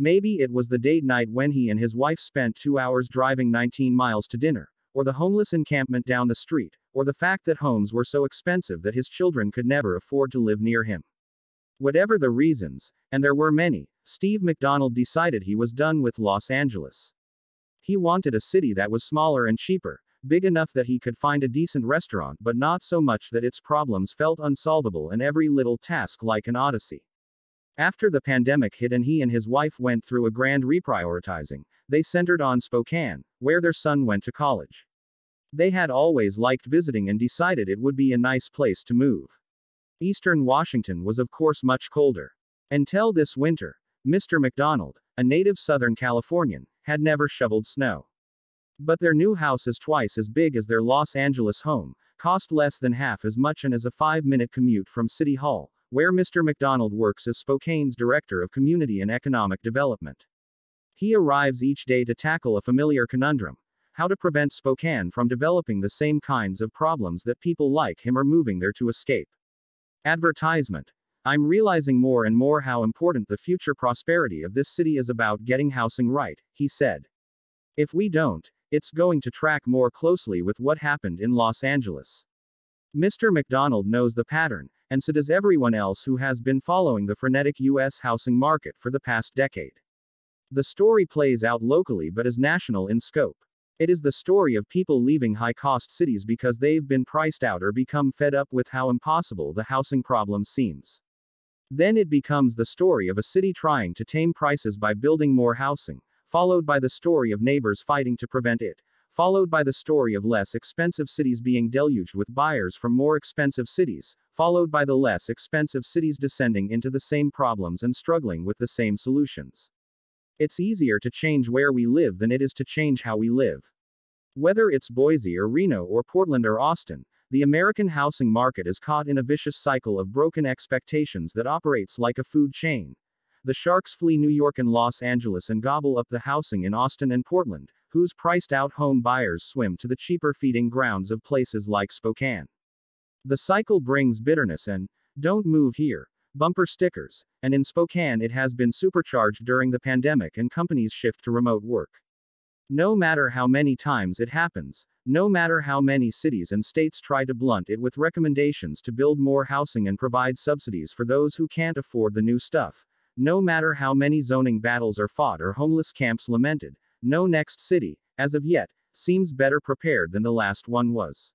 Maybe it was the date night when he and his wife spent 2 hours driving 19 miles to dinner, or the homeless encampment down the street, or the fact that homes were so expensive that his children could never afford to live near him. Whatever the reasons, and there were many, Steve McDonald decided he was done with Los Angeles. He wanted a city that was smaller and cheaper, big enough that he could find a decent restaurant but not so much that its problems felt unsolvable and every little task like an odyssey. After the pandemic hit and he and his wife went through a grand reprioritizing, they centered on Spokane, where their son went to college. They had always liked visiting and decided it would be a nice place to move. Eastern Washington was of course much colder. Until this winter, Mr. McDonald, a native Southern Californian, had never shoveled snow. But their new house is twice as big as their Los Angeles home, cost less than half as much and is a 5-minute commute from City Hall, where Mr. McDonald works as Spokane's Director of Community and Economic Development. He arrives each day to tackle a familiar conundrum: how to prevent Spokane from developing the same kinds of problems that people like him are moving there to escape. Advertisement. I'm realizing more and more how important the future prosperity of this city is about getting housing right, he said. If we don't, it's going to track more closely with what happened in Los Angeles. Mr. McDonald knows the pattern, and so does everyone else who has been following the frenetic U.S. housing market for the past decade. The story plays out locally but is national in scope. It is the story of people leaving high-cost cities because they've been priced out or become fed up with how impossible the housing problem seems. Then it becomes the story of a city trying to tame prices by building more housing, followed by the story of neighbors fighting to prevent it, followed by the story of less expensive cities being deluged with buyers from more expensive cities, followed by the less expensive cities descending into the same problems and struggling with the same solutions. It's easier to change where we live than it is to change how we live. Whether it's Boise or Reno or Portland or Austin, the American housing market is caught in a vicious cycle of broken expectations that operates like a food chain. The sharks flee New York and Los Angeles and gobble up the housing in Austin and Portland, whose priced-out home buyers swim to the cheaper feeding grounds of places like Spokane. The cycle brings bitterness and "don't move here" bumper stickers, and in Spokane it has been supercharged during the pandemic and companies shift to remote work. No matter how many times it happens, no matter how many cities and states try to blunt it with recommendations to build more housing and provide subsidies for those who can't afford the new stuff, no matter how many zoning battles are fought or homeless camps lamented, no next city, as of yet, seems better prepared than the last one was.